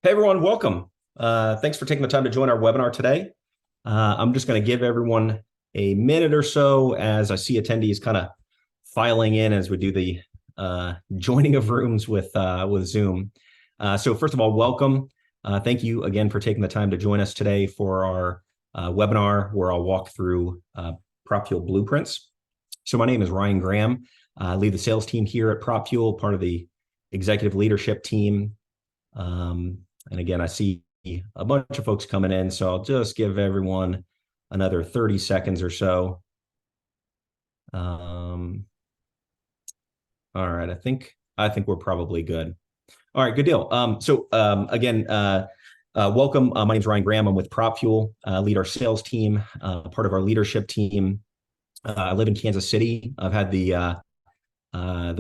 Hey everyone, welcome. Thanks for taking the time to join our webinar today. I'm just going to give everyone a minute or so as I see attendees kind of filing in as we do the joining of rooms with Zoom. So first of all, welcome. Thank you again for taking the time to join us today for our webinar where I'll walk through PropFuel Blueprints. So my name is Ryan Graham. I lead the sales team here at PropFuel, part of the executive leadership team. And again, I see a bunch of folks coming in, so I'll just give everyone another 30 seconds or so. All right, I think we're probably good. All right, good deal. Again, welcome. My name is Ryan Graham. I'm with PropFuel, lead our sales team, part of our leadership team. I live in Kansas City. I've had the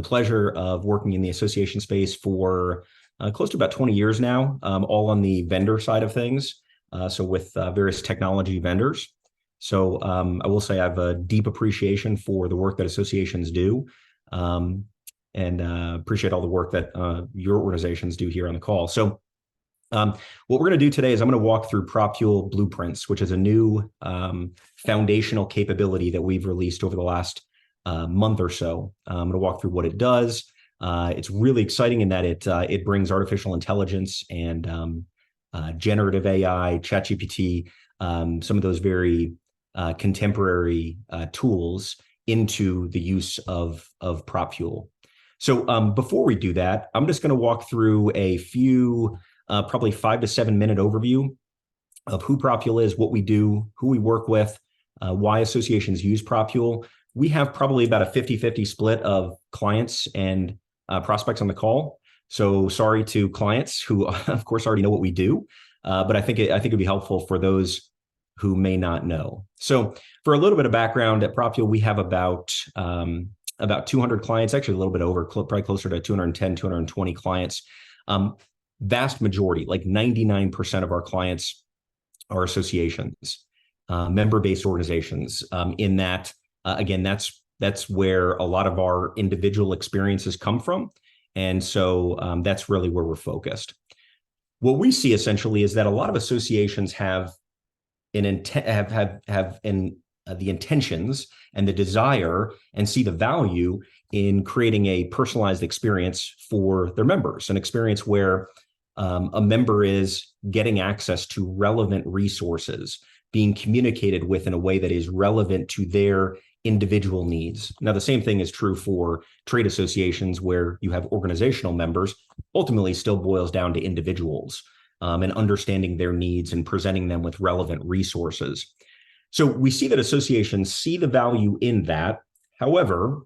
pleasure of working in the association space for close to about 20 years now, all on the vendor side of things, so with various technology vendors. So I will say I have a deep appreciation for the work that associations do, and appreciate all the work that your organizations do here on the call. So what we're going to do today is I'm going to walk through PropFuel Blueprints, which is a new foundational capability that we've released over the last month or so. I'm going to walk through what it does. It's really exciting in that it brings artificial intelligence and generative AI, ChatGPT, some of those very contemporary tools into the use of PropFuel. So before we do that, I'm just going to walk through a few probably 5 to 7 minute overview of who PropFuel is, what we do, who we work with, why associations use PropFuel. We have probably about a 50-50 split of clients and prospects on the call. So sorry to clients who, of course, already know what we do, but I think it'd be helpful for those who may not know. So for a little bit of background at PropFuel, we have about 200 clients, actually a little bit over, probably closer to 210, 220 clients. Vast majority, like 99% of our clients are associations, member-based organizations. In that, again, that's where a lot of our individual experiences come from. And so that's really where we're focused. What we see essentially is that a lot of associations have the intentions and the desire and see the value in creating a personalized experience for their members, an experience where a member is getting access to relevant resources, being communicated with in a way that is relevant to their individual needs. Now, the same thing is true for trade associations where you have organizational members. Ultimately, still boils down to individuals and understanding their needs and presenting them with relevant resources. So we see that associations see the value in that. However,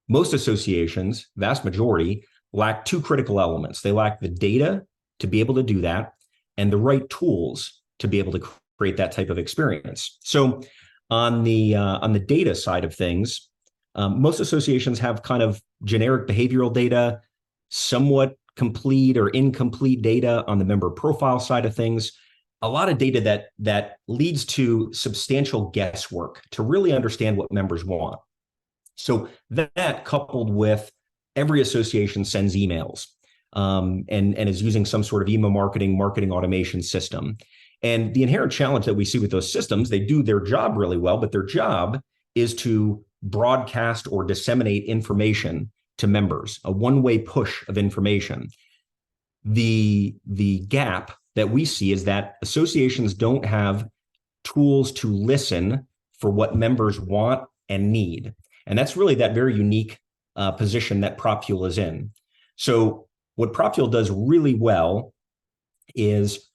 most associations, vast majority, lack two critical elements. They lack the data to be able to do that and the right tools to be able to create that type of experience. So on the data side of things, most associations have kind of generic behavioral data, somewhat complete or incomplete data on the member profile side of things, a lot of data that leads to substantial guesswork to really understand what members want. So that coupled with every association sends emails and is using some sort of email marketing automation system. And the inherent challenge that we see with those systems, they do their job really well, but their job is to broadcast or disseminate information to members, a one-way push of information. The gap that we see is that associations don't have tools to listen for what members want and need. And that's really that very unique position that PropFuel is in. So what PropFuel does really well is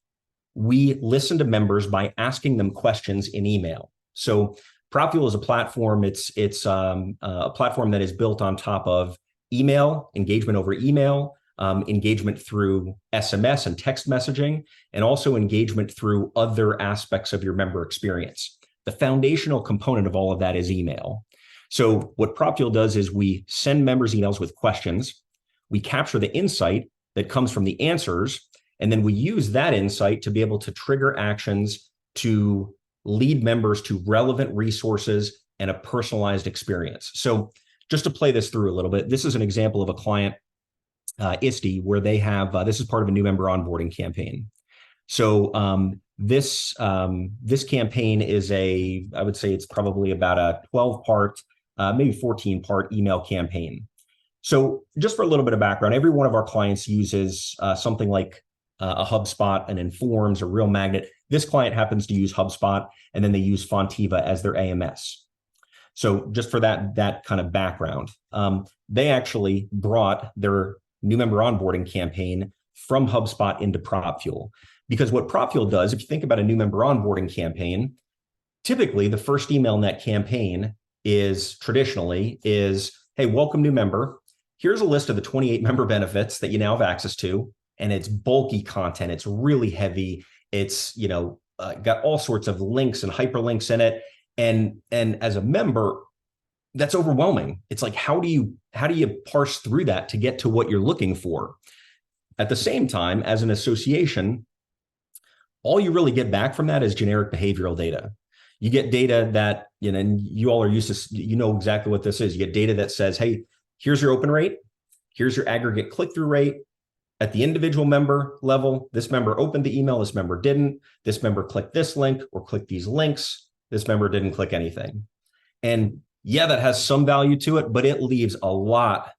we listen to members by asking them questions in email. So PropFuel is a platform. It's a platform that is built on top of email, engagement over email, engagement through SMS and text messaging, and also engagement through other aspects of your member experience. The foundational component of all of that is email. So what PropFuel does is we send members emails with questions. We capture the insight that comes from the answers, and then we use that insight to be able to trigger actions to lead members to relevant resources and a personalized experience. So just to play this through a little bit, this is an example of a client ISTE, where they have, this is part of a new member onboarding campaign. So this campaign is I would say it's probably about a 12-part, maybe 14-part email campaign. So just for a little bit of background, every one of our clients uses something like a HubSpot, an Informs, a Real Magnet. This client happens to use HubSpot, and then they use Fontiva as their AMS. So just for that kind of background, they actually brought their new member onboarding campaign from HubSpot into PropFuel. Because what PropFuel does, if you think about a new member onboarding campaign, typically the first email in that campaign traditionally is, hey, welcome new member. Here's a list of the 28 member benefits that you now have access to. And it's bulky content. It's really heavy. It's, got all sorts of links and hyperlinks in it. And as a member, that's overwhelming. It's like, how do you parse through that to get to what you're looking for? At the same time, as an association, all you really get back from that is generic behavioral data. You get data that, and you all are used to, exactly what this is. You get data that says, hey, here's your open rate. Here's your aggregate click-through rate. At the individual member level, this member opened the email, this member didn't. This member clicked this link or clicked these links. This member didn't click anything. And yeah, that has some value to it, but it leaves a lot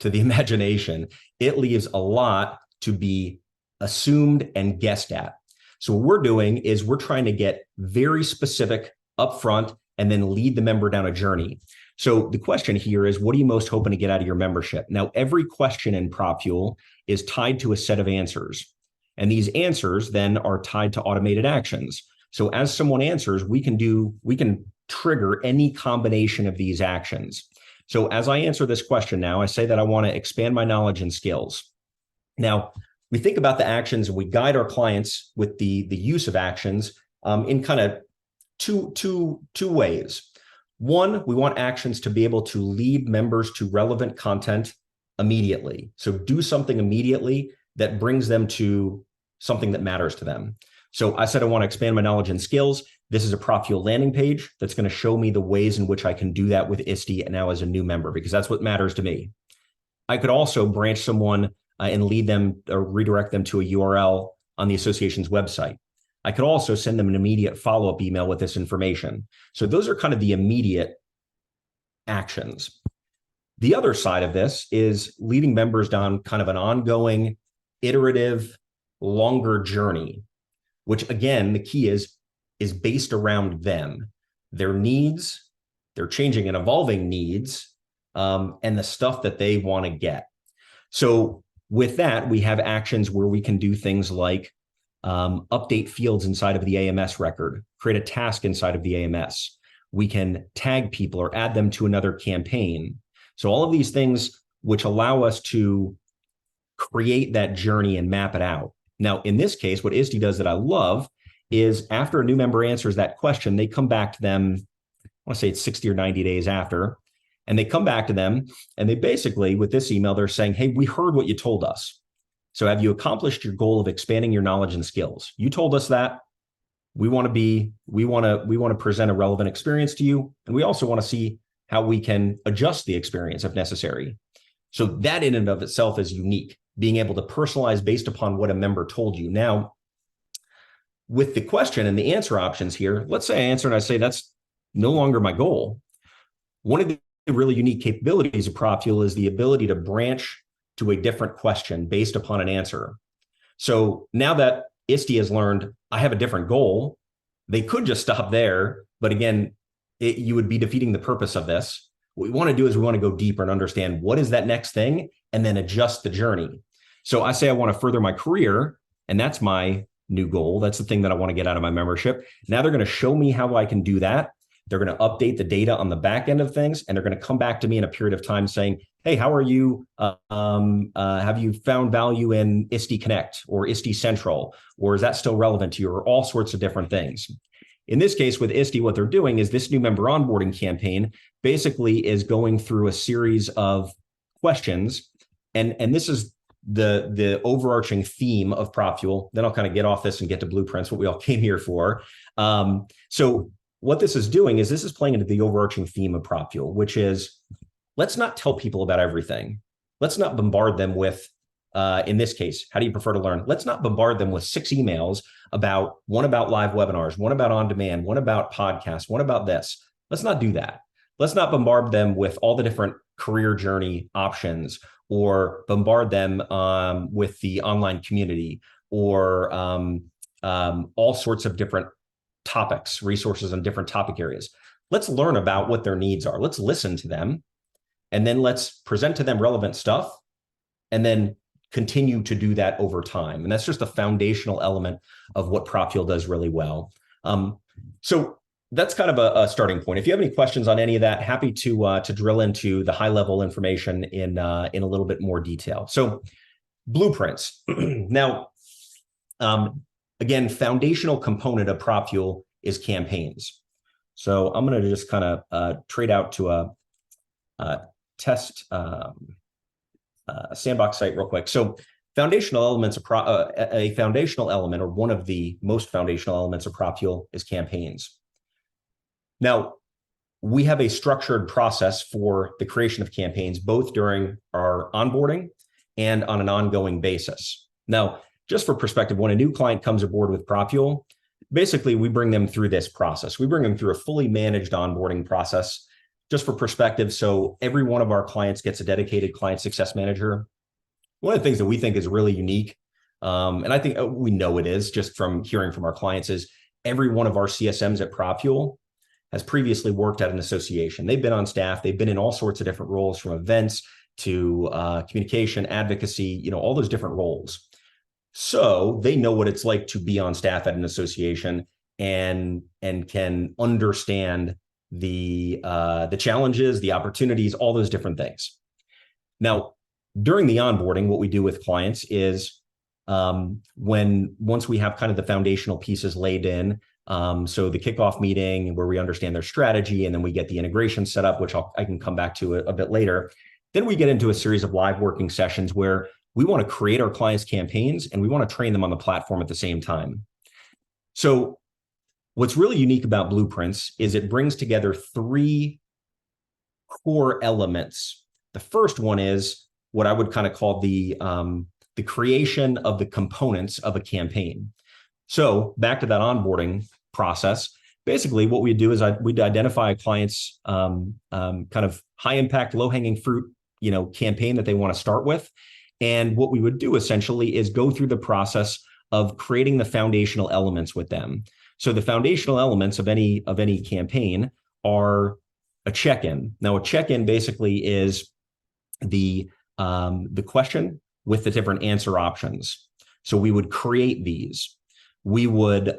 to the imagination. It leaves a lot to be assumed and guessed at. So what we're doing is we're trying to get very specific upfront and then lead the member down a journey. So the question here is, what are you most hoping to get out of your membership? Now, every question in PropFuel is tied to a set of answers. And these answers then are tied to automated actions. So as someone answers, we can trigger any combination of these actions. So as I answer this question now, I say that I want to expand my knowledge and skills. Now, we think about the actions and we guide our clients with the use of actions in kind of two ways. One, we want actions to be able to lead members to relevant content immediately. So do something immediately that brings them to something that matters to them. So I said I want to expand my knowledge and skills. This is a PropFuel landing page that's going to show me the ways in which I can do that with ISTE now as a new member, because that's what matters to me. I could also branch someone and lead them or redirect them to a URL on the association's website. I could also send them an immediate follow-up email with this information. So those are kind of the immediate actions. The other side of this is leading members down kind of an ongoing, iterative, longer journey, which again, the key is based around them, their needs, their changing and evolving needs, and the stuff that they want to get. So with that, we have actions where we can do things like update fields inside of the AMS record, create a task inside of the AMS. We can tag people or add them to another campaign. So all of these things which allow us to create that journey and map it out. Now, in this case, what ISTE does that I love is after a new member answers that question, they come back to them, I want to say it's 60 or 90 days after, and they come back to them and they basically, with this email, they're saying, hey, we heard what you told us. So have you accomplished your goal of expanding your knowledge and skills? You told us that. We want to present a relevant experience to you. And we also want to see how we can adjust the experience if necessary. So that in and of itself is unique, being able to personalize based upon what a member told you. Now, with the question and the answer options here, let's say I answer and I say, that's no longer my goal. One of the really unique capabilities of PropFuel is the ability to branch to a different question based upon an answer. So now that ISTE has learned I have a different goal, they could just stop there. But again, you would be defeating the purpose of this. What we want to do is we want to go deeper and understand what is that next thing and then adjust the journey. So I say I want to further my career, and that's my new goal. That's the thing that I want to get out of my membership. Now they're going to show me how I can do that. They're going to update the data on the back end of things, and they're going to come back to me in a period of time saying, hey, how are you? Have you found value in ISTE Connect or ISTE Central? Or is that still relevant to you? Or all sorts of different things. In this case, with ISTE, what they're doing is this new member onboarding campaign basically is going through a series of questions. And this is the overarching theme of PropFuel. Then I'll kind of get off this and get to Blueprints, what we all came here for. So what this is doing is this is playing into the overarching theme of PropFuel, which is let's not tell people about everything. Let's not bombard them with in this case, how do you prefer to learn? Let's not bombard them with 6 emails about one about live webinars, one about on demand, one about podcasts, one about this. Let's not do that. Let's not bombard them with all the different career journey options, or bombard them with the online community, or all sorts of different topics, resources in different topic areas. Let's learn about what their needs are. Let's listen to them, and then let's present to them relevant stuff, and then continue to do that over time. And that's just a foundational element of what PropFuel does really well. So that's kind of a starting point. If you have any questions on any of that, happy to drill into the high level information in a little bit more detail. So blueprints. Now, again, foundational component of PropFuel is campaigns. So I'm going to just kind of trade out to a test sandbox site real quick. So foundational elements of a foundational element, or one of the most foundational elements of PropFuel, is campaigns. Now, we have a structured process for the creation of campaigns, both during our onboarding and on an ongoing basis. Now, just for perspective, when a new client comes aboard with PropFuel, basically we bring them through this process. We bring them through a fully managed onboarding process. Just for perspective, so every one of our clients gets a dedicated client success manager. One of the things that we think is really unique, and I think we know it is just from hearing from our clients, is every one of our CSMs at PropFuel has previously worked at an association. They've been on staff. They've been in all sorts of different roles, from events to communication, advocacy, all those different roles. So they know what it's like to be on staff at an association, and can understand the challenges, the opportunities, all those different things. Now, during the onboarding, what we do with clients is once we have kind of the foundational pieces laid in, so the kickoff meeting where we understand their strategy, and then we get the integration set up, which I can come back to a bit later. Then we get into a series of live working sessions where we want to create our clients' campaigns, and we want to train them on the platform at the same time. So what's really unique about Blueprints is it brings together 3 core elements. The first one is what I would kind of call the creation of the components of a campaign. So back to that onboarding process, basically what we do is we'd identify a client's kind of high impact, low hanging fruit, campaign that they want to start with. And what we would do essentially is go through the process of creating the foundational elements with them. So the foundational elements of any campaign are a check-in. Now, a check-in basically is the question with the different answer options. So we would create these. We would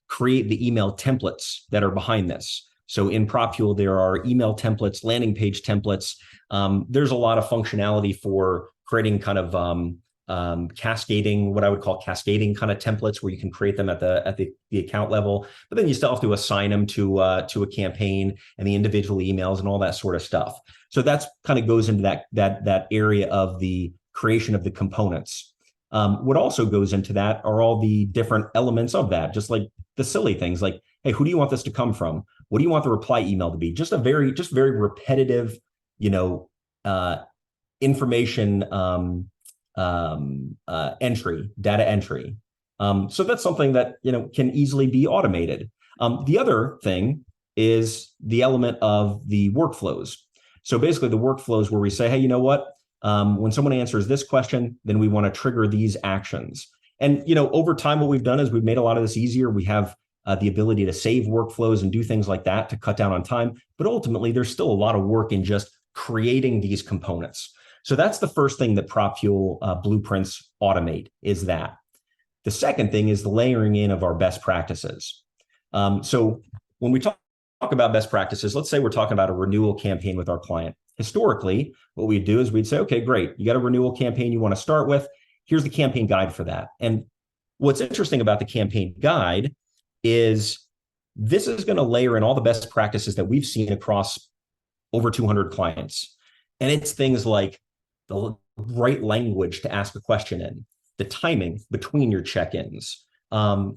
create the email templates that are behind this. So in PropFuel, there are email templates, landing page templates. There's a lot of functionality for creating kind of cascading, what I would call cascading kind of templates, where you can create them at the account level, but then you still have to assign them to a campaign and the individual emails and all that sort of stuff. So that's kind of goes into that area of the creation of the components. What also goes into that are all the different elements of that, just like the silly things like, hey, who do you want this to come from? What do you want the reply email to be? Just very repetitive, information data entry. So that's something that can easily be automated. The other thing is the element of the workflows. So basically the workflows where we say, hey, you know what? When someone answers this question, then we want to trigger these actions. And over time, what we've done is we've made a lot of this easier. We have the ability to save workflows and do things like that to cut down on time. But ultimately, there's still a lot of work in just creating these components. So that's the first thing that PropFuel Blueprints automate, is that. The second thing is the layering in of our best practices. So when we talk about best practices, let's say we're talking about a renewal campaign with our client. Historically, what we'd do is we'd say, okay, great. You got a renewal campaign you want to start with. Here's the campaign guide for that. And what's interesting about the campaign guide is this is going to layer in all the best practices that we've seen across over 200 clients. And it's things like the right language to ask a question in, the timing between your check-ins,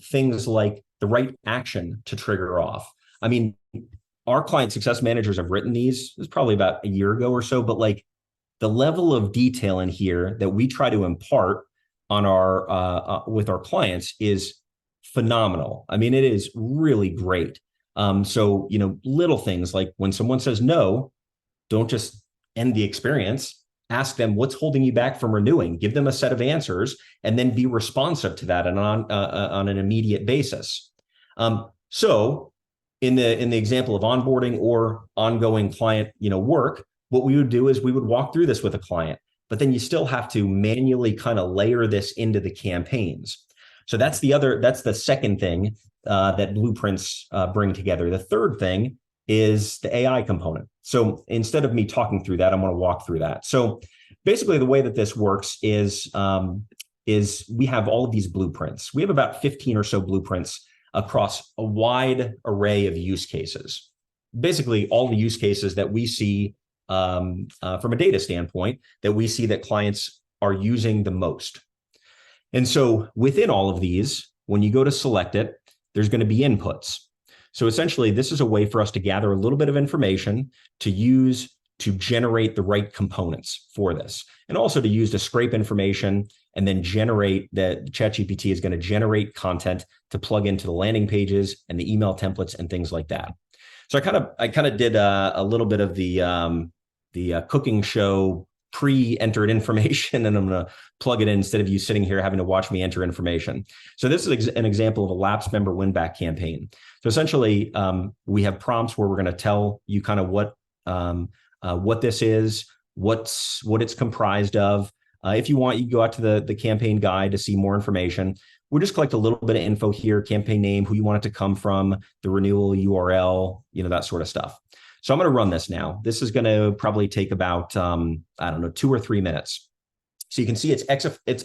things like the right action to trigger off. I mean, our client success managers have written these. It was probably about a year ago or so, but the level of detail in here that we try to impart on our with our clients is phenomenal. I mean, it is really great. So, little things like when someone says no, don't just end the experience. Ask them what's holding you back from renewing. Give them a set of answers, and then be responsive to that on an immediate basis. So, in the example of onboarding or ongoing client work, what we would do is we would walk through this with a client, but then you still have to manually kind of layer this into the campaigns. So that's the second thing that Blueprints bring together. The third thing is the AI component. So instead of me talking through that, I'm going to walk through that. So basically, the way that this works is we have all of these blueprints. We have about 15 or so blueprints across a wide array of use cases. Basically, all the use cases that we see from a data standpoint that we see that clients are using the most. And so within all of these, when you go to select it, there's going to be inputs. So essentially, this is a way for us to gather a little bit of information to use to generate the right components for this, and also to use to scrape information and then generate that ChatGPT is going to generate content to plug into the landing pages and the email templates and things like that. So I kind of did a little bit of the cooking show pre-entered information, and I'm going to plug it in instead of you sitting here having to watch me enter information. So this is an example of a lapsed member win-back campaign. So essentially, we have prompts where we're going to tell you kind of what this is, what it's comprised of. If you want, you can go out to the campaign guide to see more information. We'll just collect a little bit of info here: campaign name, who you want it to come from, the renewal URL, that sort of stuff. So I'm going to run this now. This is going to probably take about, 2 or 3 minutes. So you can see it's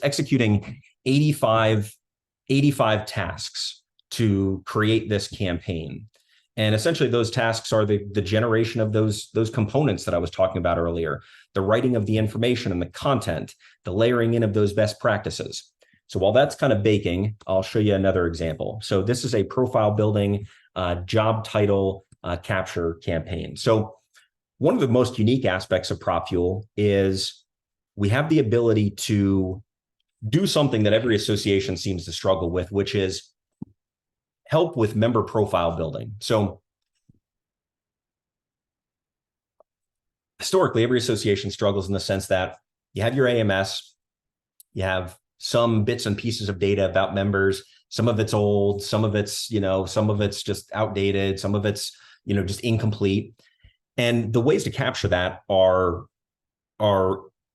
executing 85 tasks to create this campaign. And essentially those tasks are the generation of those components that I was talking about earlier, the writing of the information and the content, the layering in of those best practices. So while that's kind of baking, I'll show you another example. So this is a profile building job title capture campaign. So one of the most unique aspects of PropFuel is we have the ability to do something that every association seems to struggle with, which is help with member profile building. So historically, every association struggles in the sense that you have your AMS, you have some bits and pieces of data about members. Some of it's old, some of it's just outdated, some of it's just incomplete. And the ways to capture that are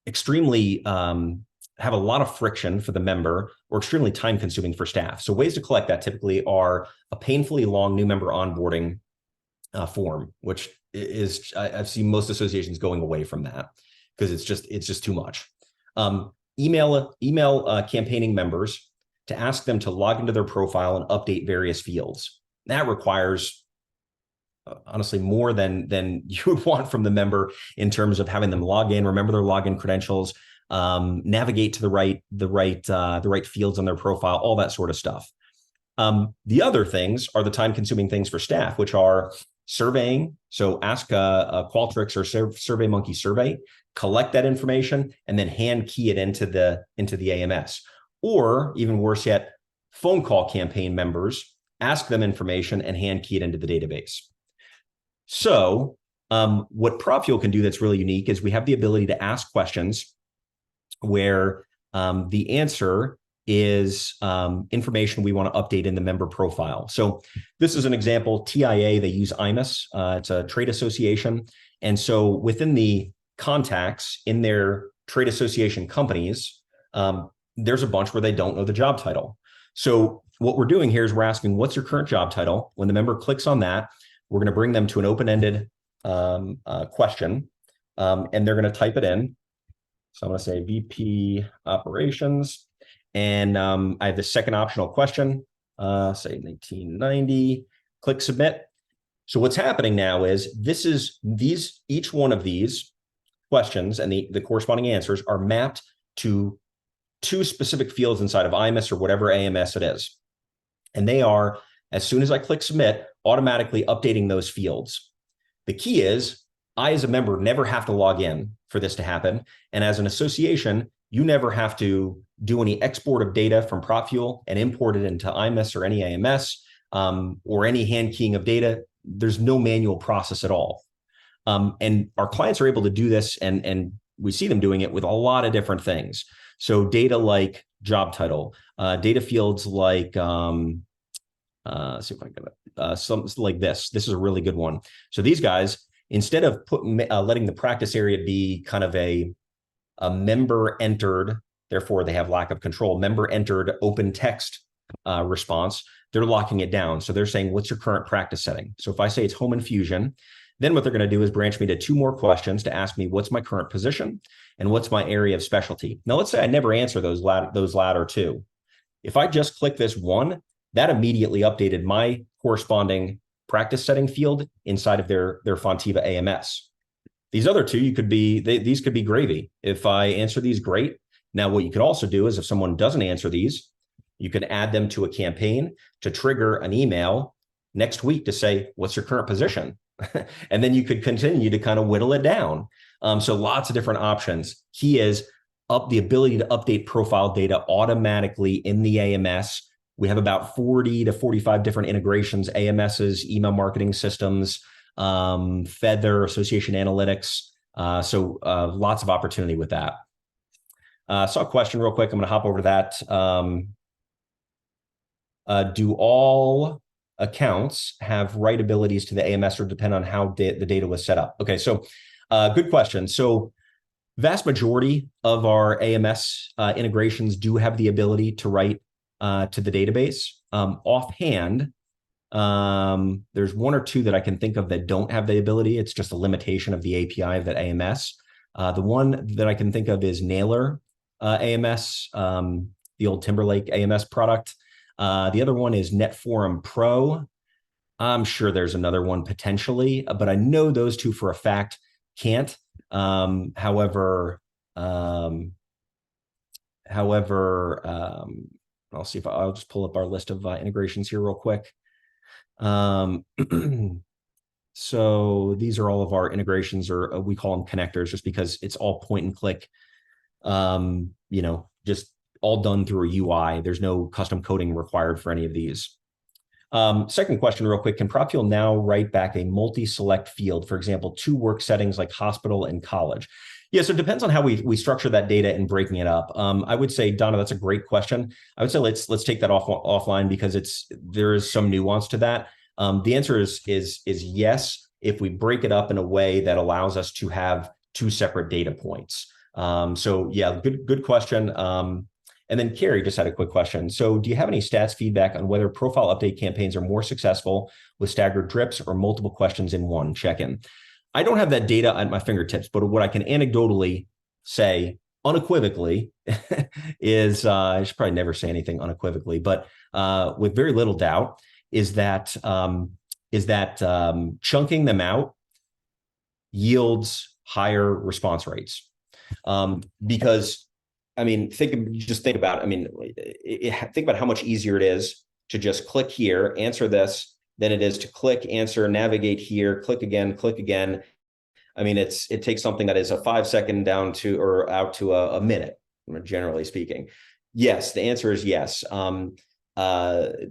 extremely have a lot of friction for the member or extremely time consuming for staff. So ways to collect that typically are a painfully long new member onboarding form, which is I've seen most associations going away from that because it's just too much. Email campaigning members to ask them to log into their profile and update various fields. That requires honestly more than you would want from the member in terms of having them log in, remember their login credentials, navigate to the right fields on their profile, all that sort of stuff. The other things are the time-consuming things for staff, which are surveying. So ask a Qualtrics or SurveyMonkey survey, collect that information, and then hand key it into the AMS. Or even worse yet, phone call campaign members, ask them information and hand key it into the database. So what PropFuel can do that's really unique is we have the ability to ask questions where the answer is information we want to update in the member profile. So this is an example. TIA, they use IMUS. It's a trade association. And so within the contacts in their trade association companies, there's a bunch where they don't know the job title. So what we're doing here is we're asking, what's your current job title? When the member clicks on that, we're going to bring them to an open-ended question, and they're going to type it in. So I'm going to say VP Operations, and I have the second optional question, say 1990, click Submit. So what's happening now is each one of these questions and the corresponding answers are mapped to 2 specific fields inside of IMUS or whatever AMS it is. And they are, as soon as I click Submit, automatically updating those fields. The key is I, as a member, never have to log in for this to happen. And as an association, you never have to do any export of data from PropFuel and import it into IMS or any AMS or any hand keying of data. There's no manual process at all. And our clients are able to do this, and we see them doing it with a lot of different things. So data like job title, data fields like, let's see if I can get it, some like this. This is a really good one. So these guys, instead of letting the practice area be kind of a member entered, therefore they have lack of control, member entered open text response, they're locking it down. So they're saying, what's your current practice setting? So if I say it's home infusion, then what they're going to do is branch me to 2 more questions to ask me what's my current position and what's my area of specialty. Now, let's say I never answer those latter 2. If I just click this 1, that immediately updated my corresponding practice setting field inside of their Fontiva AMS. These other 2, these could be gravy. If I answer these, great. Now, what you could also do is if someone doesn't answer these, you can add them to a campaign to trigger an email next week to say, what's your current position? And then you could continue to kind of whittle it down. So lots of different options. Key is the ability to update profile data automatically in the AMS. We have about 40 to 45 different integrations, AMSs, email marketing systems, Feather, association analytics. So lots of opportunity with that. Saw a question real quick. I'm going to hop over to that. Do all accounts have write abilities to the AMS or depend on how the data was set up? Okay, so good question. So vast majority of our AMS integrations do have the ability to write to the database. Offhand, there's 1 or 2 that I can think of that don't have the ability. It's just a limitation of the API of that AMS. The one that I can think of is Naylor AMS, the old Timberlake AMS product. The other one is NetForum Pro. I'm sure there's another one potentially, but I know those 2 for a fact can't. However, I'll see if I'll just pull up our list of integrations here real quick. So these are all of our integrations, or we call them connectors, just because it's all point and click, just all done through a UI. There's no custom coding required for any of these. Second question real quick, can PropFuel now write back a multi-select field, for example, 2 work settings like hospital and college? Yeah, so it depends on how we structure that data and breaking it up. I would say, Donna, that's a great question. I would say let's take that offline because there is some nuance to that. The answer is yes, if we break it up in a way that allows us to have 2 separate data points. So yeah, good question. And then Carrie just had a quick question. So do you have any stats feedback on whether profile update campaigns are more successful with staggered drips or multiple questions in one check-in? I don't have that data at my fingertips, but what I can anecdotally say unequivocally is, I should probably never say anything unequivocally, but with very little doubt, is that chunking them out yields higher response rates. Because, I mean, think about how much easier it is to just click here, answer this, than it is to click, answer, navigate here, click again, click again. I mean, it takes something that is a 5-second down to or out to a minute, generally speaking. Yes, the answer is yes.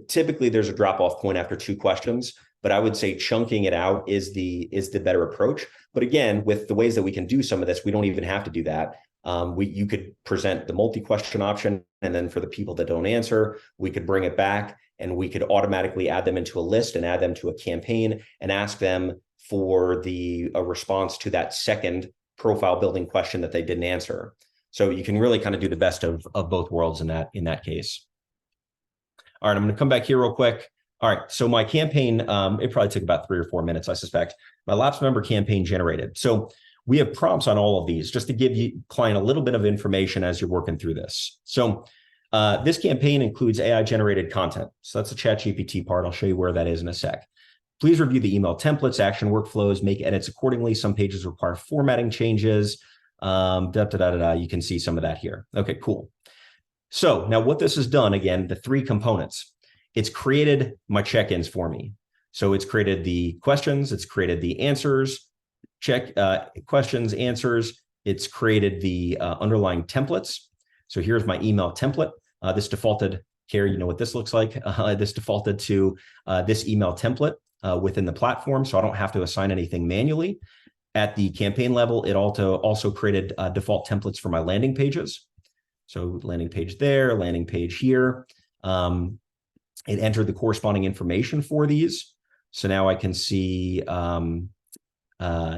Typically, there's a drop-off point after 2 questions, but I would say chunking it out is the better approach. But again, with the ways that we can do some of this, we don't even have to do that. You could present the multi-question option, and then for the people that don't answer, we could bring it back and we could automatically add them into a list and add them to a campaign and ask them for a response to that second profile building question that they didn't answer. So you can really kind of do the best of both worlds in that case. All right, I'm going to come back here real quick. All right, so my campaign, it probably took about 3 or 4 minutes, I suspect. My lapsed member campaign generated. So we have prompts on all of these just to give you client a little bit of information as you're working through this. So this campaign includes AI-generated content. So that's the ChatGPT part. I'll show you where that is in a sec. Please review the email templates, action workflows, make edits accordingly. Some pages require formatting changes. You can see some of that here. Okay, cool. So now what this has done, again, the 3 components, it's created my check-ins for me. So it's created the questions, it's created the answers, check questions, answers. It's created the underlying templates. So here's my email template. This defaulted, Carrie, you know what this looks like? This defaulted to this email template within the platform, so I don't have to assign anything manually. At the campaign level, it also created default templates for my landing pages. So landing page there, landing page here. It entered the corresponding information for these. So now I can see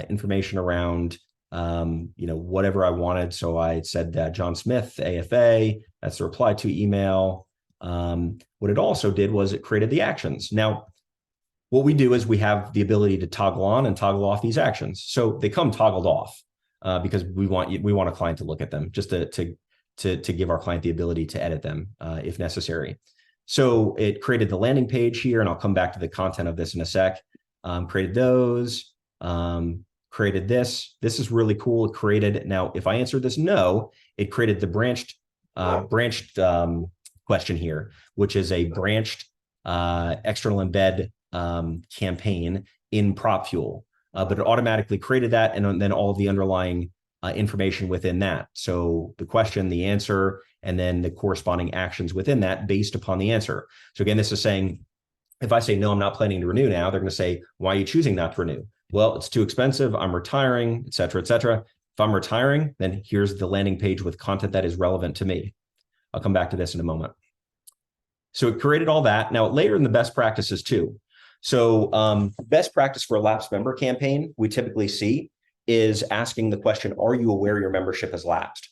information around whatever I wanted. So I said John Smith, AFA, that's the reply to email. What it also did was it created the actions. Now, what we do is we have the ability to toggle on and toggle off these actions. So they come toggled off because we want a client to look at them, just to give our client the ability to edit them if necessary. So it created the landing page here, and I'll come back to the content of this in a sec. Created those, created this. This is really cool. It created, now if I answer this no, it created the branched question here, which is a branched external embed campaign in PropFuel. But it automatically created that, and then all of the underlying information within that. So the question, the answer, and then the corresponding actions within that based upon the answer. So again, this is saying, if I say, no, I'm not planning to renew now, they're going to say, why are you choosing not to renew? Well, it's too expensive. I'm retiring, et cetera, et cetera. If I'm retiring, then here's the landing page with content that is relevant to me. I'll come back to this in a moment. So it created all that. Now, later in the best practices too. So best practice for a lapsed member campaign, we typically see is asking the question, are you aware your membership has lapsed?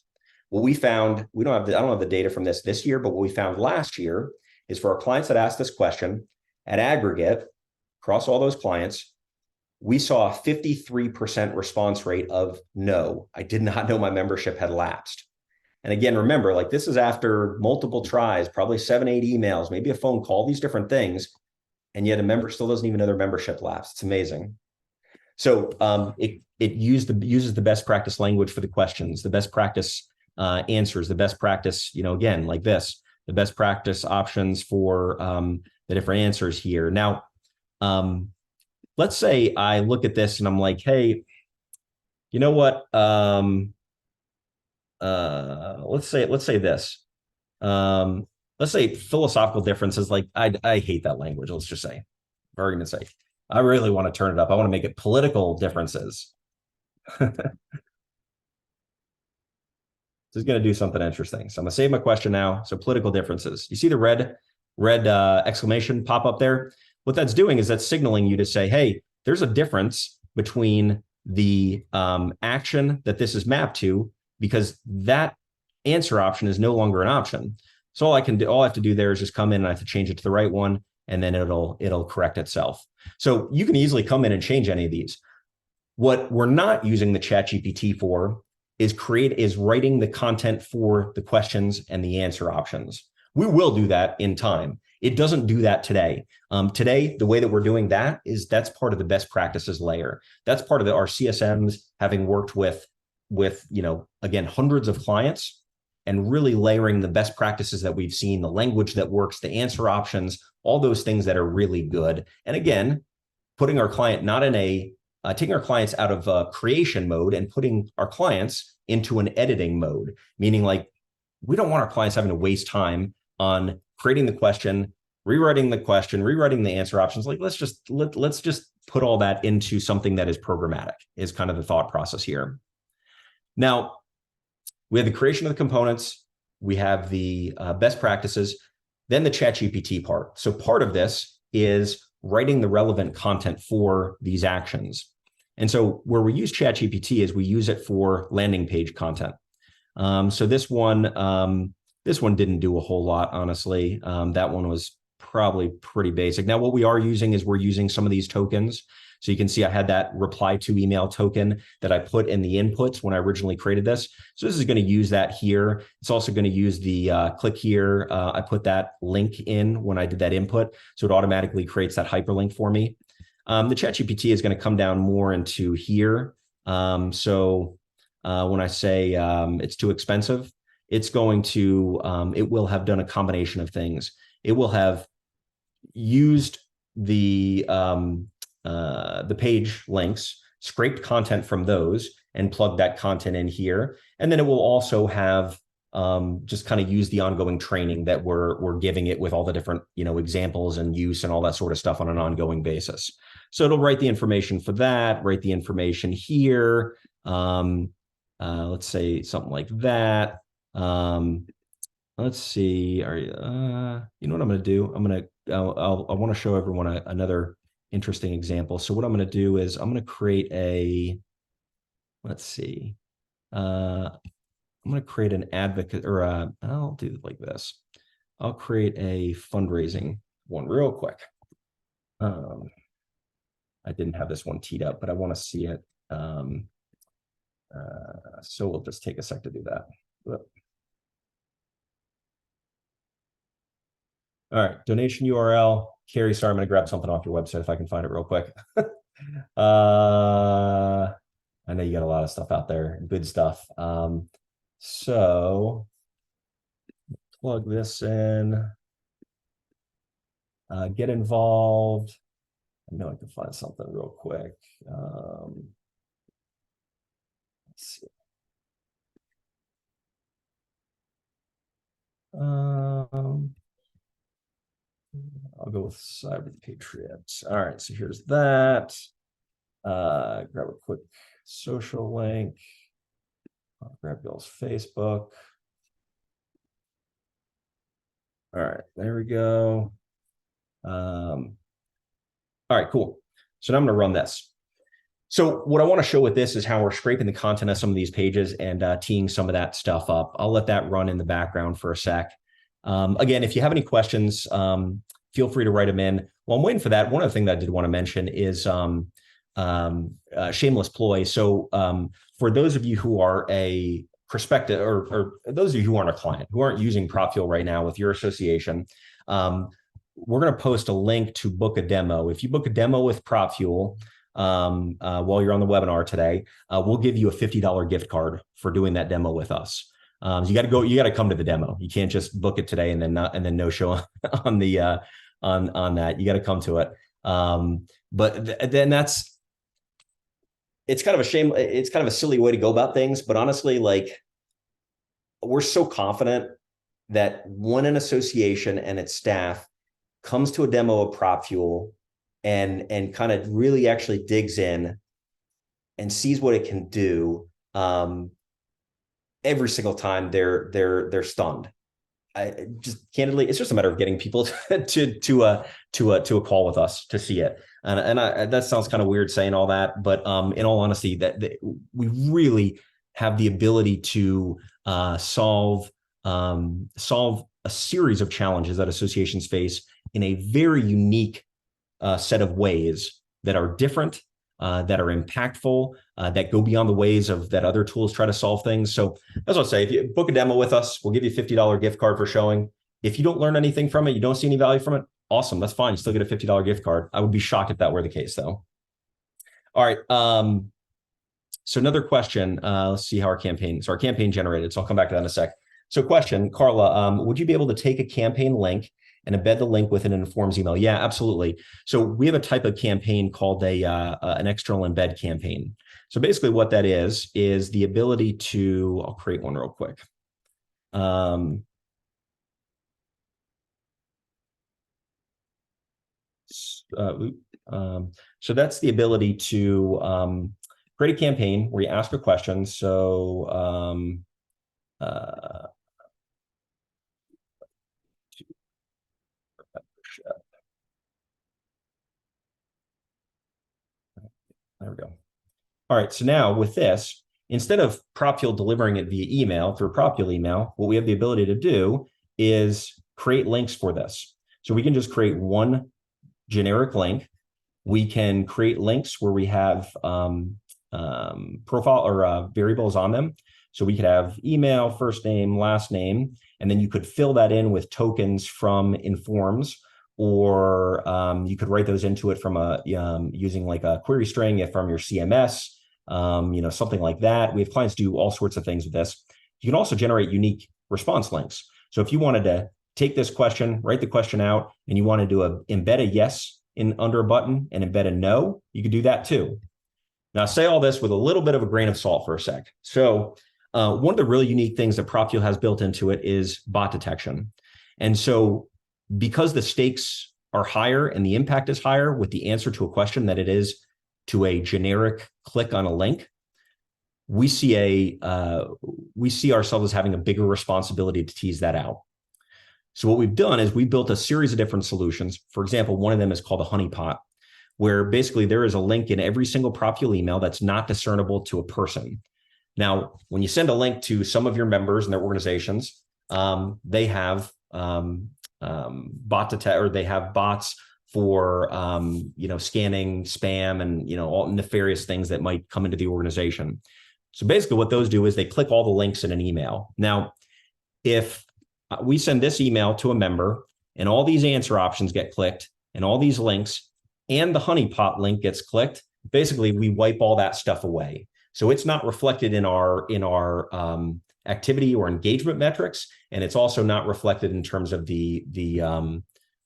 What we found, I don't have the data from this year, but what we found last year is for our clients that asked this question, at aggregate, across all those clients, we saw a 53% response rate of no, I did not know my membership had lapsed. And again, remember, like this is after multiple tries, probably 7, 8 emails, maybe a phone call, these different things. And yet a member still doesn't even know their membership lapsed. It's amazing. So it uses the best practice language for the questions, the best practice answers, the best practice, again, like this, the best practice options for the different answers here. Now, let's say I look at this and I'm like, hey, you know what? Let's say this. Let's say philosophical differences. Like I hate that language. Let's just say, for argument's sake, I really want to turn it up. I want to make it political differences. This is going to do something interesting. So I'm going to save my question now. So political differences. You see the red exclamation pop up there? What that's doing is that's signaling you to say, hey, there's a difference between the action that this is mapped to, because that answer option is no longer an option. So all I have to do there is just come in and I have to change it to the right one, and then it'll correct itself. So you can easily come in and change any of these. What we're not using the ChatGPT for is writing the content for the questions and the answer options. We will do that in time. It doesn't do that today. Today, the way that we're doing that is that's part of the best practices layer. That's part of our CSMs having worked with again, hundreds of clients and really layering the best practices that we've seen, the language that works, the answer options, all those things that are really good. And again, putting our client taking our clients out of creation mode and putting our clients into an editing mode, meaning like we don't want our clients having to waste time on creating the question, rewriting the answer options. Like let's just put all that into something that is programmatic, is kind of the thought process here. Now, we have the creation of the components, we have the best practices, then the ChatGPT part. So part of this is writing the relevant content for these actions. And so where we use ChatGPT is we use it for landing page content. So this one didn't do a whole lot, honestly. That one was probably pretty basic. Now, what we are using is we're using some of these tokens. So you can see I had that reply to email token that I put in the inputs when I originally created this. So this is going to use that here. It's also going to use the click here. I put that link in when I did that input. So it automatically creates that hyperlink for me. The ChatGPT is going to come down more into here. So when I say it's too expensive, it's going to, it will have done a combination of things. It will have used the page links. scraped content from those and plug that content in here. And then it will also have just kind of use the ongoing training that we're giving it with all the different, examples and use and all that sort of stuff on an ongoing basis. So it'll write the information for that, write the information here. Let's say something like that. Let's see. You know what I'm going to do? I want to show everyone another interesting example. So what I'm going to do is I'm going to create let's see. I'm going to create an advocate, or I'll do it like this. I'll create a fundraising one real quick. I didn't have this one teed up, but I want to see it. So we'll just take a sec to do that. All right, donation URL. Carrie, sorry, I'm going to grab something off your website if I can find it real quick. I know you got a lot of stuff out there, good stuff. So plug this in, get involved. I know I can find something real quick. Let's see. I'll go with Cyber Patriots. All right, so here's that. Grab a quick social link. I'll grab Bill's Facebook. All right, there we go. All right, cool. So now I'm going to run this. So what I want to show with this is how we're scraping the content of some of these pages and teeing some of that stuff up. I'll let that run in the background for a sec. Again, if you have any questions, feel free to write them in. While I'm waiting for that, one other thing that I did want to mention is shameless ploy. So for those of you who are a prospective, or those of you who aren't a client, who aren't using PropFuel right now with your association, we're going to post a link to book a demo. If you book a demo with PropFuel while you're on the webinar today, we'll give you a $50 gift card for doing that demo with us. So you got to come to the demo. You can't just book it today and then no show on the on that. You got to come to it. But then it's kind of a shame. It's kind of a silly way to go about things. But honestly, like, we're so confident that when an association and its staff comes to a demo of PropFuel and kind of really actually digs in and sees what it can do, every single time they're stunned. I just candidly, it's just a matter of getting people to a call with us to see it. And that sounds kind of weird saying all that, but in all honesty, that we really have the ability to solve a series of challenges that associations face in a very unique set of ways that are different, that are impactful, that go beyond the ways of that other tools try to solve things. So as I'll say, if you book a demo with us, we'll give you a $50 gift card for showing. If you don't learn anything from it, you don't see any value from it, awesome, that's fine. You still get a $50 gift card. I would be shocked if that were the case, though. All right. So another question. Let's see how our campaign generated. So I'll come back to that in a sec. So question, Carla, would you be able to take a campaign link and embed the link within an informs email? Yeah, absolutely. So we have a type of campaign called an external embed campaign. So basically what that is the ability to, I'll create one real quick. So that's the ability to create a campaign where you ask a question. So there we go. All right, so now with this, instead of PropFuel delivering it via email through PropFuel email, what we have the ability to do is create links for this. So we can just create one generic link. We can create links where we have profile or variables on them. So we could have email, first name, last name, and then you could fill that in with tokens from Informs, or you could write those into it from using like a query string from your CMS, something like that. We have clients do all sorts of things with this. You can also generate unique response links. So if you wanted to take this question, write the question out, and you wanted to embed a yes under a button and embed a no, you could do that too. Now, I say all this with a little bit of a grain of salt for a sec. So one of the really unique things that PropFuel has built into it is bot detection. And so because the stakes are higher and the impact is higher with the answer to a question that it is to a generic click on a link, we see ourselves as having a bigger responsibility to tease that out. So what we've done is we built a series of different solutions. For example, one of them is called a honeypot, where basically there is a link in every single PropFuel email that's not discernible to a person. Now, when you send a link to some of your members and their organizations, they have bot detect, or they have bots for scanning spam and all nefarious things that might come into the organization. So basically, what those do is they click all the links in an email. Now, if we send this email to a member and all these answer options get clicked and all these links and the honeypot link gets clicked, basically we wipe all that stuff away. So it's not reflected in our activity or engagement metrics, and it's also not reflected in terms of the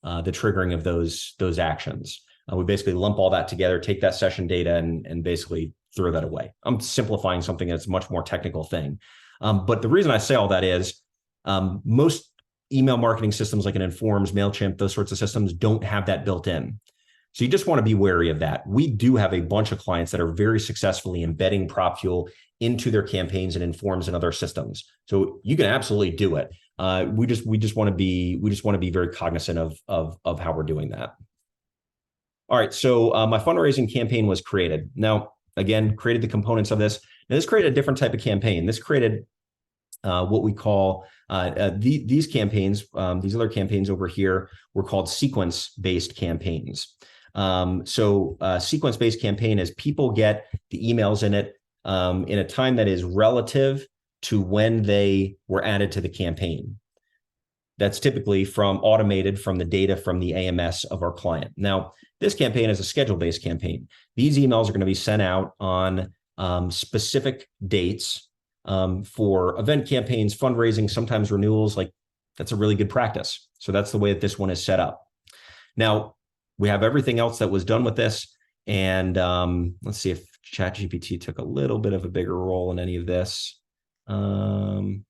triggering of those actions. We basically lump all that together, take that session data, and basically throw that away. I'm simplifying something that's a much more technical thing. But the reason I say all that is most email marketing systems like an Informs, MailChimp, those sorts of systems don't have that built in. So you just want to be wary of that. We do have a bunch of clients that are very successfully embedding PropFuel into their campaigns and Informs and other systems. So you can absolutely do it. We just want to be very cognizant of how we're doing that. All right. So my fundraising campaign was created. Now, again, created the components of this. Now, this created a different type of campaign. This created what we call these campaigns, these other campaigns over here were called sequence-based campaigns. Sequence-based campaign is people get the emails in it in a time that is relative to when they were added to the campaign. That's typically automated from the data from the AMS of our client. Now, this campaign is a schedule-based campaign. These emails are going to be sent out on specific dates for event campaigns, fundraising, sometimes renewals. Like, that's a really good practice. So that's the way that this one is set up. Now, we have everything else that was done with this. And let's see if ChatGPT took a little bit of a bigger role in any of this. URL,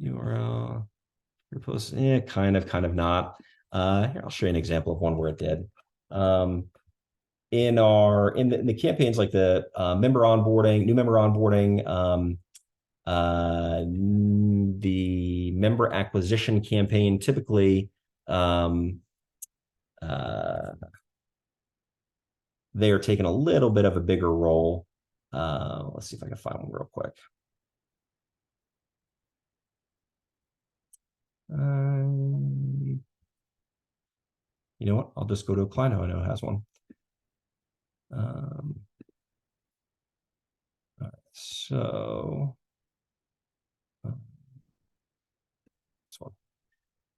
your post, kind of not. Here, I'll show you an example of one where it did. In the campaigns like the member onboarding, new member onboarding, the member acquisition campaign, typically they are taking a little bit of a bigger role. Let's see if I can find one real quick. You know what? I'll just go to a client who I know has one. All right, so this one.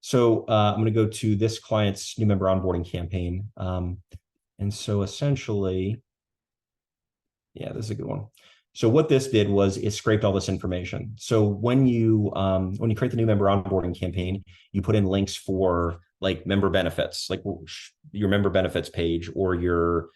So I'm going to go to this client's new member onboarding campaign. And so essentially, yeah, this is a good one. So what this did was it scraped all this information. So when you create the new member onboarding campaign, you put in links for like member benefits, like your member benefits page or your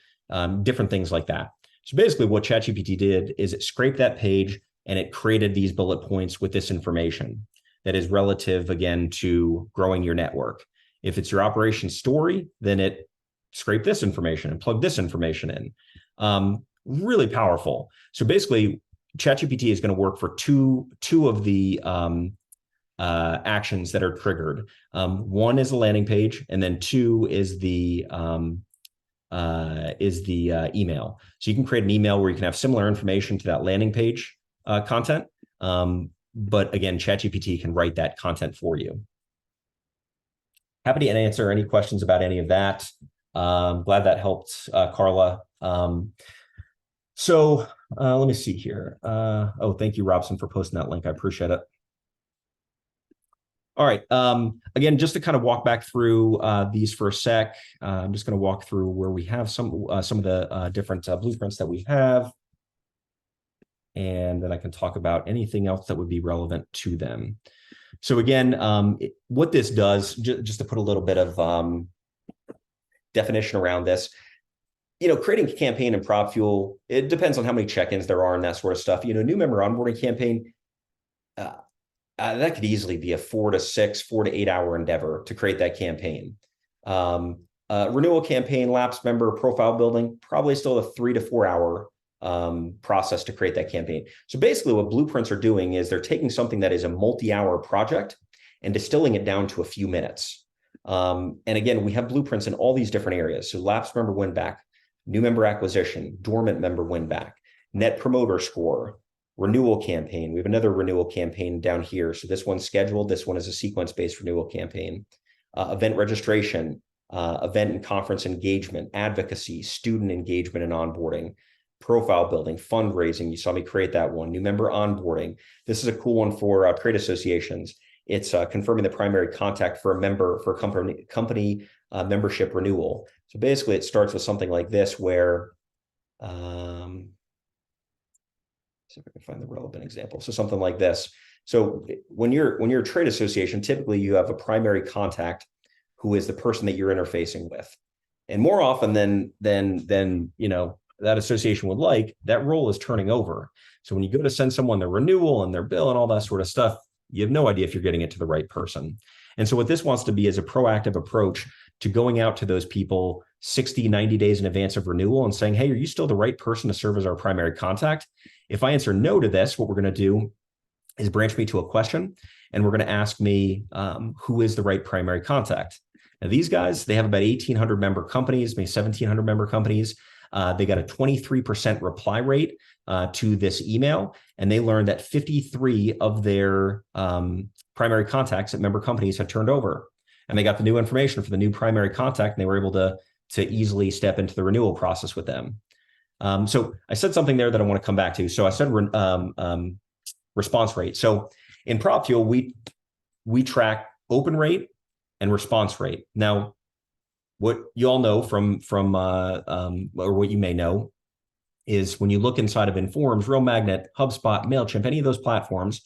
different things like that. So basically what ChatGPT did is it scraped that page and it created these bullet points with this information that is relative, again, to growing your network. If it's your operation story, then it scraped this information and plugged this information in. Really powerful. So basically, ChatGPT is going to work for two of the actions that are triggered. One is the landing page, and then two is the email. So you can create an email where you can have similar information to that landing page content. But again, ChatGPT can write that content for you. Happy to answer any questions about any of that. Glad that helped, Carla. So let me see here. Thank you, Robson, for posting that link. I appreciate it. All right. Again, just to kind of walk back through these for a sec, I'm just going to walk through where we have some of the different blueprints that we have. And then I can talk about anything else that would be relevant to them. So again, what this does, just to put a little bit of definition around this, Creating a campaign in PropFuel, it depends on how many check-ins there are and that sort of stuff. New member onboarding campaign, that could easily be a 4 to 8 hour endeavor to create that campaign. Renewal campaign, lapsed member profile building, probably still a 3 to 4 hour process to create that campaign. So basically what Blueprints are doing is they're taking something that is a multi-hour project and distilling it down to a few minutes. And again, we have Blueprints in all these different areas. So lapsed member win back, new member acquisition, dormant member win back, net promoter score, renewal campaign. We have another renewal campaign down here. So this one's scheduled. This one is a sequence-based renewal campaign. Event registration, event and conference engagement, advocacy, student engagement and onboarding, profile building, fundraising. You saw me create that one. New member onboarding. This is a cool one for trade associations. It's confirming the primary contact for a member for company membership renewal. So basically, it starts with something like this, where see if I can find the relevant example. So something like this. So when you're a trade association, typically you have a primary contact who is the person that you're interfacing with, and more often than that association would like, that role is turning over. So when you go to send someone their renewal and their bill and all that sort of stuff, you have no idea if you're getting it to the right person. And so what this wants to be is a proactive approach to going out to those people 60, 90 days in advance of renewal and saying, hey, are you still the right person to serve as our primary contact? If I answer no to this, what we're going to do is branch me to a question, and we're going to ask me who is the right primary contact. Now, these guys, they have about 1,800 member companies, maybe 1,700 member companies. They got a 23% reply rate to this email, and they learned that 53 of their primary contacts at member companies had turned over, and they got the new information for the new primary contact, and they were able to easily step into the renewal process with them. So I said something there that I want to come back to. So I said response rate. So in PropFuel, we track open rate and response rate. Now, what you all know from or what you may know is when you look inside of Informs, Real Magnet, HubSpot, MailChimp, any of those platforms,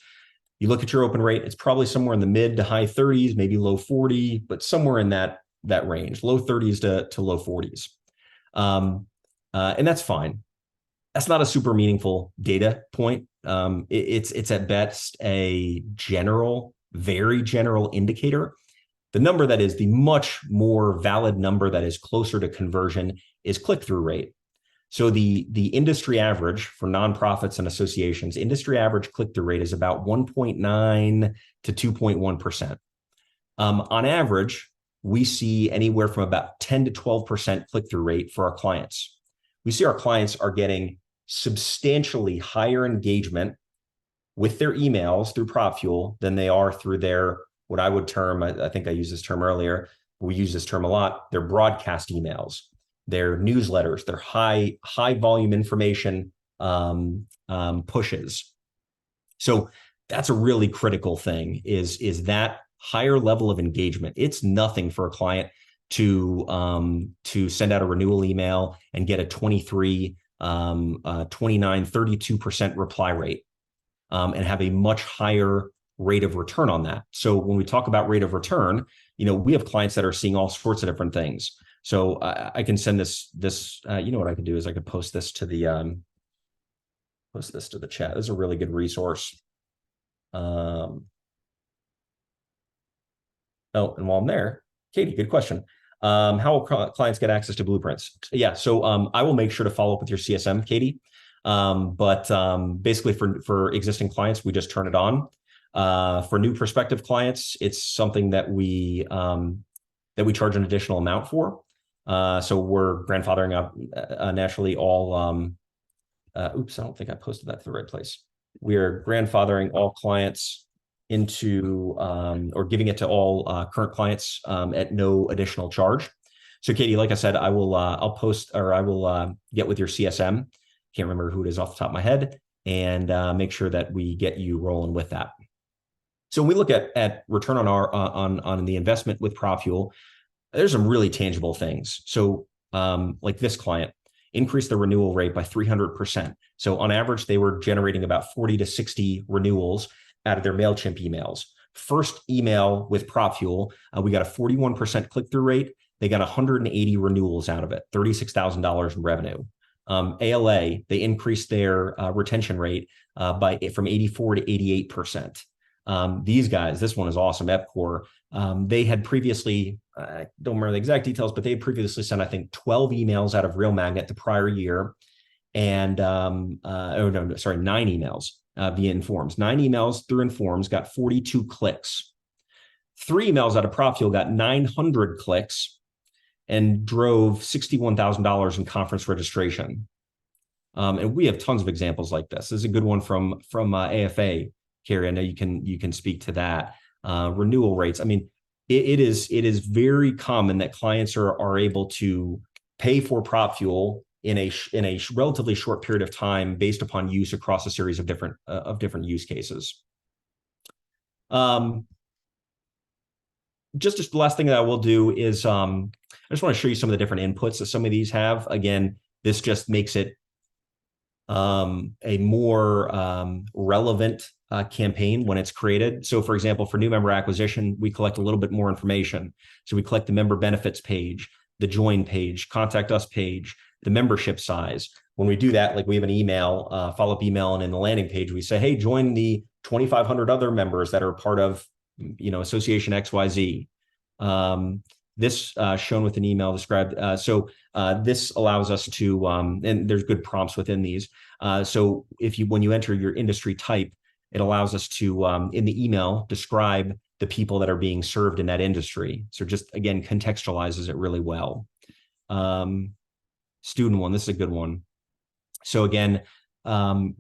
you look at your open rate, it's probably somewhere in the mid to high 30s, maybe low 40, but somewhere in that range, low 30s to low 40s. And that's fine. That's not a super meaningful data point. It's at best a general, very general indicator. The number that is the much more valid number that is closer to conversion is click-through rate. So the industry average for nonprofits and associations, industry average click-through rate is about 1.9 to 2.1%. On average, we see anywhere from about 10 to 12% click-through rate for our clients. We see our clients are getting substantially higher engagement with their emails through PropFuel than they are through their, what I would term, I think I used this term earlier, we use this term a lot, their broadcast emails, their newsletters, their high volume information pushes. So that's a really critical thing, is that higher level of engagement. It's nothing for a client to send out a renewal email and get a 23, 29, 32% reply rate and have a much higher rate of return on that. So when we talk about rate of return, we have clients that are seeing all sorts of different things. So I can send this, what I could do is I could post this to the chat. This is a really good resource. Oh, and while I'm there, Katie, good question. How will clients get access to Blueprints? Yeah, so I will make sure to follow up with your CSM, Katie. But basically for existing clients, we just turn it on. For new prospective clients, it's something that we charge an additional amount for. So we're grandfathering up naturally all. Oops, I don't think I posted that to the right place. We are grandfathering all clients into or giving it to all current clients at no additional charge. So Katie, like I said, I will I'll post, or I will get with your CSM. Can't remember who it is off the top of my head, and make sure that we get you rolling with that. So when we look at return on our on the investment with PropFuel, there's some really tangible things. So like this client increased the renewal rate by 300%. So on average, they were generating about 40 to 60 renewals out of their MailChimp emails. First email with PropFuel, we got a 41% click-through rate They got 180 renewals out of it, $36,000 in revenue. ALA, they increased their retention rate from 84 to 88%. These guys, this one is awesome, Epcor. They had previously, I don't remember the exact details, but they had previously sent, I think, 12 emails out of Real Magnet the prior year. And, 9 emails via Informs. 9 emails through Informs got 42 clicks. 3 emails out of PropFuel got 900 clicks and drove $61,000 in conference registration. And we have tons of examples like this. This is a good one from AFA. Carrie, I know you can speak to that. Renewal rates. I mean, it is very common that clients are able to pay for PropFuel in a relatively short period of time based upon use across a series of different use cases. Just the last thing that I will do is I just want to show you some of the different inputs that some of these have. Again, this just makes it a more relevant campaign when it's created. So for example, for new member acquisition, we collect a little bit more information. So we collect the member benefits page, the join page, contact us page, the membership size. When we do that, like we have an email, follow-up email, and in the landing page, we say, hey, join the 2,500 other members that are part of, Association XYZ. This shown with an email described. This allows us to, and there's good prompts within these. So when you enter your industry type, it allows us to, in the email, describe the people that are being served in that industry. So just, again, contextualizes it really well. Student one, this is a good one. So again,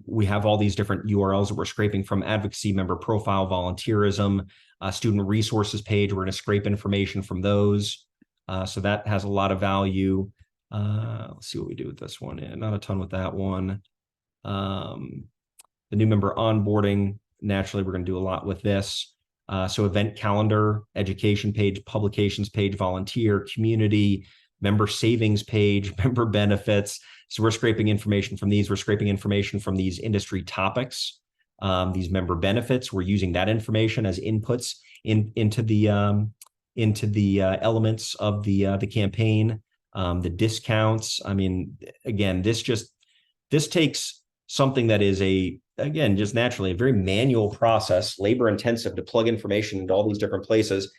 we have all these different URLs that we're scraping from: advocacy, member profile, volunteerism, student resources page. We're going to scrape information from those. So that has a lot of value. Let's see what we do with this one. Yeah, not a ton with that one. The new member onboarding, naturally, we're going to do a lot with this. So event calendar, education page, publications page, volunteer, community, member savings page, member benefits. So we're scraping information from these. We're scraping information from these industry topics, these member benefits. We're using that information as inputs into the elements of the campaign, the discounts. I mean, again, this takes something that is just naturally a very manual process, labor intensive, to plug information into all these different places,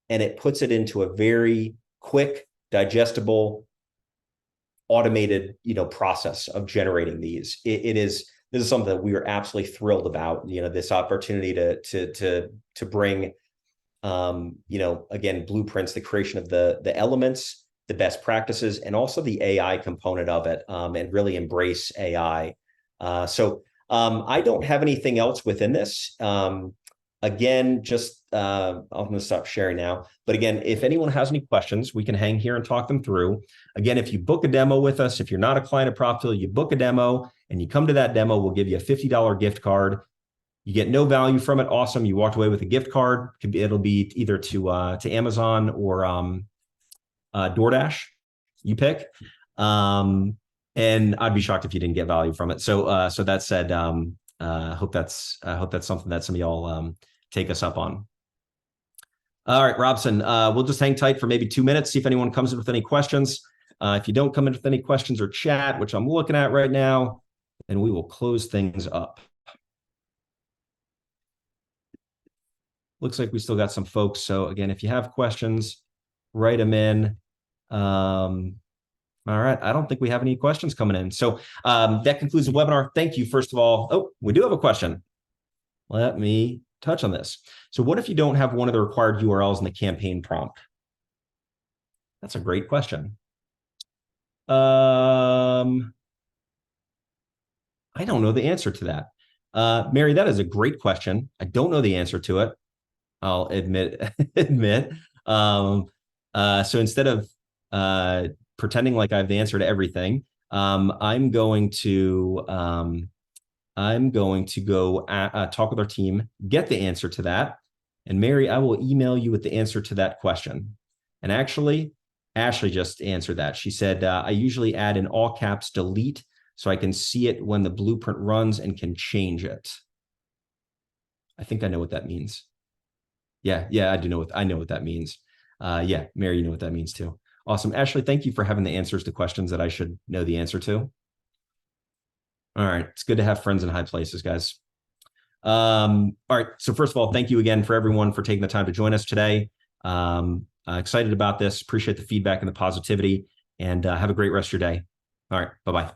and it puts it into a very quick, digestible, automated, process of generating these. This is something that we are absolutely thrilled about. This opportunity to bring, again, blueprints, the creation of the elements, the best practices, and also the AI component of it, and really embrace AI. I don't have anything else within this. Again, I'm going to stop sharing now. But again, if anyone has any questions, we can hang here and talk them through. Again, if you book a demo with us, if you're not a client of PropFuel, you book a demo and you come to that demo, we'll give you a $50 gift card. You get no value from it. Awesome. You walked away with a gift card. It'll be either to Amazon or DoorDash. You pick. And I'd be shocked if you didn't get value from it. So that said, I hope that's something that some of y'all take us up on. All right, Robson, we'll just hang tight for maybe 2 minutes, see if anyone comes in with any questions. If you don't come in with any questions or chat, which I'm looking at right now, then we will close things up. Looks like we still got some folks. So again, if you have questions, write them in. All right. I don't think we have any questions coming in. So that concludes the webinar. Thank you, first of all. Oh, we do have a question. Let me touch on this. So what if you don't have one of the required URLs in the campaign prompt? That's a great question. I don't know the answer to that. Mary, that is a great question. I don't know the answer to it. I'll admit. So instead of pretending like I have the answer to everything, I'm going to go talk with our team, get the answer to that. And Mary, I will email you with the answer to that question. And actually, Ashley just answered that. She said, I usually add in all caps delete so I can see it when the blueprint runs and can change it. I think I know what that means. Yeah, I know what that means. Yeah, Mary, you know what that means too. Awesome. Ashley, thank you for having the answers to questions that I should know the answer to. All right. It's good to have friends in high places, guys. All right. So first of all, thank you again for everyone for taking the time to join us today. Excited about this. Appreciate the feedback and the positivity, and have a great rest of your day. All right. Bye-bye.